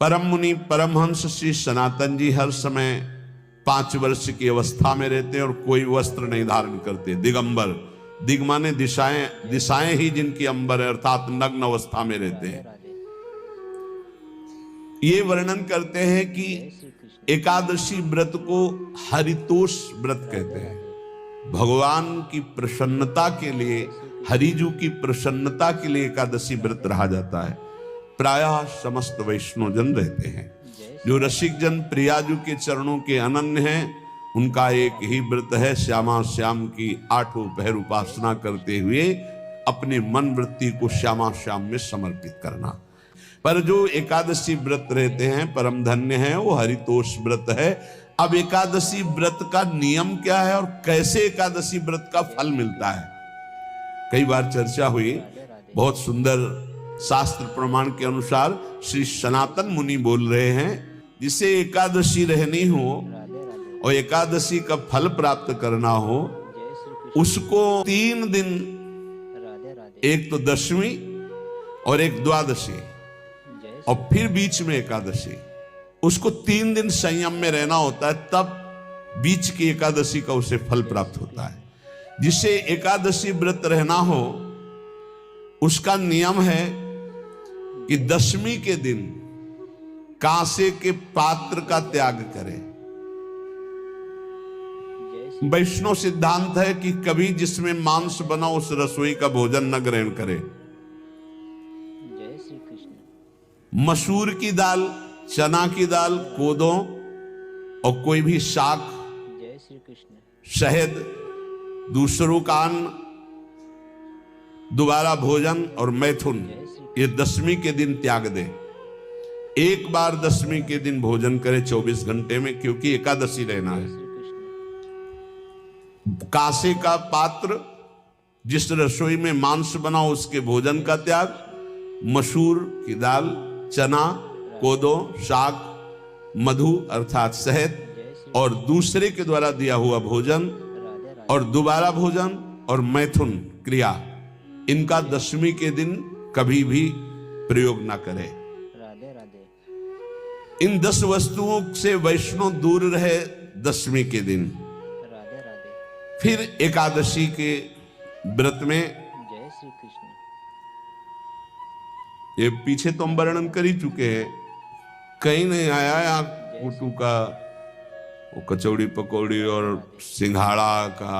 परम मुनि परमहंस श्री सनातन जी हर समय 5 वर्ष की अवस्था में रहते हैं और कोई वस्त्र नहीं धारण करते, दिगंबर। दिग माने दिशाएं, दिशाएं ही जिनकी अंबर है, अर्थात नग्न अवस्था में रहते हैं। ये वर्णन करते हैं कि एकादशी व्रत को हरितोष व्रत कहते हैं। भगवान की प्रसन्नता के लिए, हरिजू की प्रसन्नता के लिए एकादशी व्रत रहा जाता है। प्रायः समस्त वैष्णव जन रहते हैं। जो रसिक जन प्रियाजू के चरणों के अनन्य हैं, उनका एक ही व्रत है, श्यामा श्याम की 8 पहर उपासना करते हुए अपने मन वृत्ति को श्यामा श्याम में समर्पित करना। पर जो एकादशी व्रत रहते हैं परम धन्य है, वो हरितोष व्रत है। अब एकादशी व्रत का नियम क्या है और कैसे एकादशी व्रत का फल मिलता है, कई बार चर्चा हुई। बहुत सुंदर शास्त्र प्रमाण के अनुसार श्री सनातन मुनि बोल रहे हैं, जिसे एकादशी रहनी हो और एकादशी का फल प्राप्त करना हो, उसको 3 दिन, एक तो दशमी और एक द्वादशी और फिर बीच में एकादशी, उसको 3 दिन संयम में रहना होता है, तब बीच की एकादशी का उसे फल प्राप्त होता है। जिसे एकादशी व्रत रहना हो उसका नियम है कि दशमी के दिन कांसे के पात्र का त्याग करें। वैष्णव सिद्धांत है कि कभी जिसमें मांस बना उस रसोई का भोजन न ग्रहण करे। मसूर की दाल, चना की दाल, कोदों और कोई भी शाक, शहद, दूसरों का अन्न, दोबारा भोजन और मैथुन, ये दशमी के दिन त्याग दे। एक बार दशमी के दिन भोजन करे 24 घंटे में, क्योंकि एकादशी रहना है। कांसे का पात्र, जिस रसोई में मांस बना उसके भोजन का त्याग, मसूर की दाल, चना, कोदो, शाक, मधु अर्थात शहद और दूसरे के द्वारा दिया हुआ भोजन और दोबारा भोजन और मैथुन क्रिया, इनका दशमी के दिन कभी भी प्रयोग ना करें। इन 10 वस्तुओं से वैष्णव दूर रहे दशमी के दिन। फिर एकादशी के व्रत में, ये पीछे तो हम वर्णन कर ही चुके हैं, कहीं नहीं आया यहाँ कुटू का वो कचौड़ी पकौड़ी और सिंघाड़ा का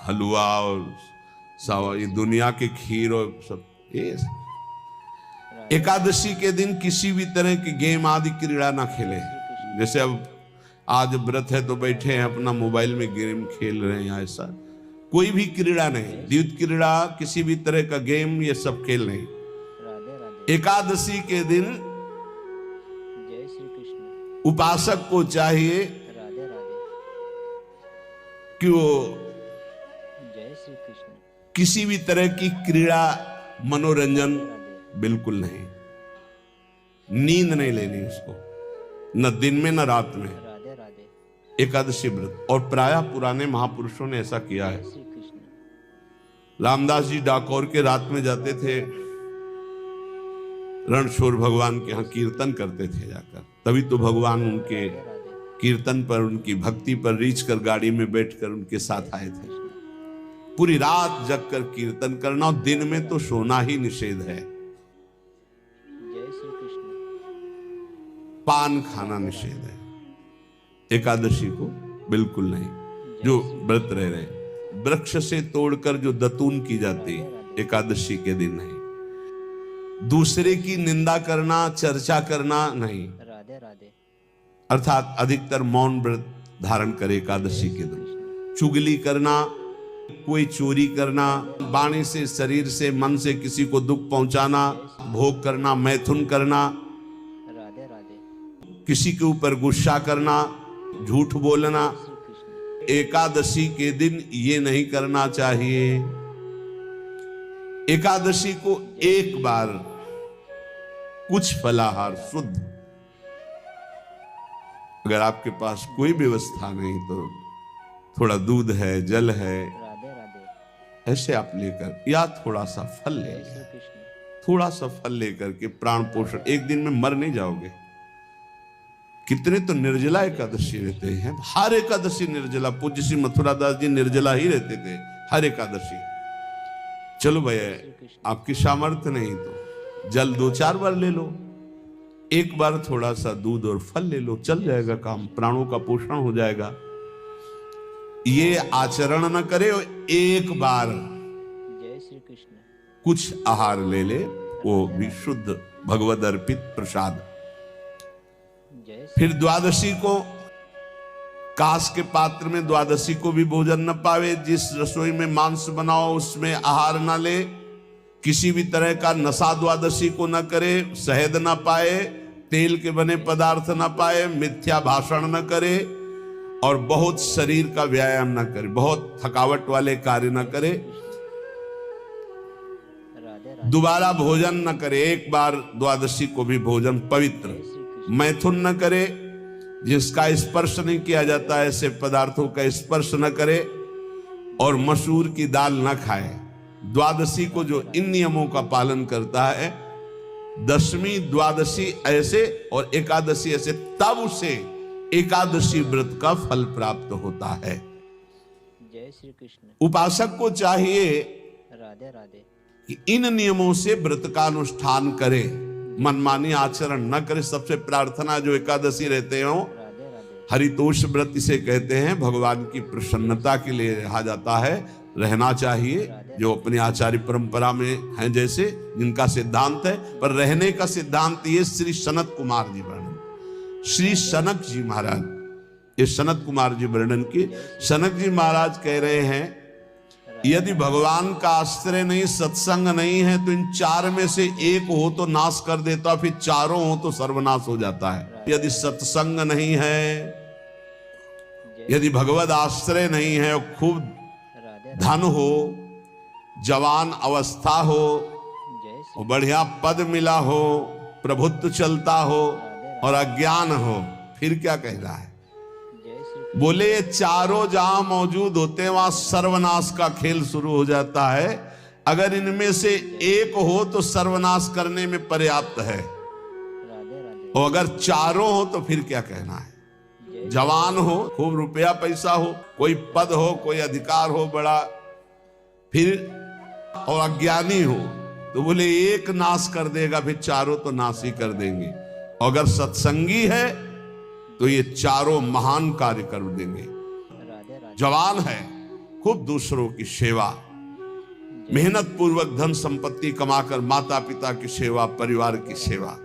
हलवा और ये दुनिया के खीर और सब। ये एकादशी के दिन किसी भी तरह की गेम आदि क्रीड़ा ना खेले। जैसे अब आज व्रत है तो बैठे हैं अपना मोबाइल में गेम खेल रहे हैं, ऐसा कोई भी क्रीड़ा नहीं, द्यूत क्रीड़ा, किसी भी तरह का गेम, ये सब खेल नहीं। एकादशी के दिन उपासक को चाहिए कि वो किसी भी तरह की क्रीड़ा, मनोरंजन बिल्कुल नहीं, नींद नहीं लेनी उसको, न दिन में न रात में। एकादशी व्रत, और प्रायः पुराने महापुरुषों ने ऐसा किया है। रामदास जी डाकोर के रात में जाते थे, रणछोड़ भगवान के यहाँ कीर्तन करते थे जाकर, तभी तो भगवान उनके कीर्तन पर, उनकी भक्ति पर रीछ कर गाड़ी में बैठकर उनके साथ आए थे। पूरी रात जग कर कीर्तन करना, और दिन में तो सोना ही निषेध है। पान खाना निषेध है, एकादशी को बिल्कुल नहीं। जो व्रत रह रहे, वृक्ष से तोड़कर जो दतून की जाती है एकादशी के दिन नहीं। दूसरे की निंदा करना, चर्चा करना नहीं, अर्थात अधिकतर मौन व्रत धारण करे एकादशी के दिन। चुगली करना, कोई चोरी करना, वाणी से, शरीर से, मन से किसी को दुख पहुंचाना, भोग करना, मैथुन करना, किसी के ऊपर गुस्सा करना, झूठ बोलना, एकादशी के दिन ये नहीं करना चाहिए। एकादशी को एक बार कुछ फलाहार शुद्ध, अगर आपके पास कोई व्यवस्था नहीं तो थोड़ा दूध है, जल है, ऐसे आप लेकर, या थोड़ा सा फल ले, थोड़ा सा फल लेकर के प्राण पोषण, एक दिन में मर नहीं जाओगे, कितने तो निर्जला एकादशी रहते हैं, हर एकादशी निर्जला। पूज्य श्री मथुरा दास जी निर्जला ही रहते थे हर एकादशी। चलो भैया आपकी सामर्थ्य नहीं तो जल 2-4 बार ले लो, एक बार थोड़ा सा दूध और फल ले लो, चल जाएगा काम, प्राणों का पोषण हो जाएगा। ये आचरण न करे और एक बार जय श्री कृष्ण कुछ आहार ले ले, वो भी शुद्ध भगवद अर्पित प्रसाद। जय फिर द्वादशी को कांस के पात्र में द्वादशी को भी भोजन न पावे। जिस रसोई में मांस बनाओ उसमें आहार न ले, किसी भी तरह का नशा द्वादशी को न करे, शहद न पाए, तेल के बने पदार्थ न पाए, मिथ्या भाषण न करे और बहुत शरीर का व्यायाम न करे, बहुत थकावट वाले कार्य न करे, राधे राधे दोबारा भोजन न करे। एक बार द्वादशी को भी भोजन पवित्र, मैथुन न करे, जिसका स्पर्श नहीं किया जाता ऐसे पदार्थों का स्पर्श न करे और मसूर की दाल न खाए। द्वादशी को जो इन नियमों का पालन करता है, दशमी द्वादशी ऐसे और एकादशी ऐसे, तब उसे एकादशी व्रत का फल प्राप्त होता है। जय श्री कृष्ण उपासक को चाहिए राधे राधे कि इन नियमों से व्रत का अनुष्ठान करे, मनमानी आचरण न करे। सबसे प्रार्थना जो एकादशी रहते हो, राधे राधे हरितोष व्रत इसे कहते हैं, भगवान की प्रसन्नता के लिए रहा जाता है, रहना चाहिए। जो अपनी आचार्य परंपरा में है, जैसे जिनका सिद्धांत है, पर रहने का सिद्धांत ये श्री सनत कुमार जी वर्णन, श्री सनक जी महाराज, ये सनत कुमार जी वर्णन की। सनक जी महाराज कह रहे हैं, यदि भगवान का आश्रय नहीं, सत्संग नहीं है, तो इन 4 में से एक हो तो नाश कर देता, फिर चारों हो तो सर्वनाश हो जाता है। यदि सत्संग नहीं है, यदि भगवद आश्रय नहीं है, और खूब राधे धन हो, जवान अवस्था हो, जय श्री और बढ़िया पद मिला हो, प्रभुत्व चलता हो और अज्ञान हो, फिर क्या कहना है? जय श्री बोले ये चारों जहां मौजूद होते हैं वहां सर्वनाश का खेल शुरू हो जाता है। अगर इनमें से एक हो तो सर्वनाश करने में पर्याप्त है, राधे राधे और अगर चारों हो तो फिर क्या कहना है? जवान हो, खूब रुपया पैसा हो, कोई पद हो, कोई अधिकार हो बड़ा, फिर और अज्ञानी हो, तो बोले एक नाश कर देगा, फिर चारों तो नाश ही कर देंगे। और अगर सत्संगी है तो ये चारों महान कार्य कर देंगे। राधे राधे जवान है, खूब दूसरों की सेवा, मेहनत पूर्वक धन संपत्ति कमाकर माता पिता की सेवा, परिवार की सेवा,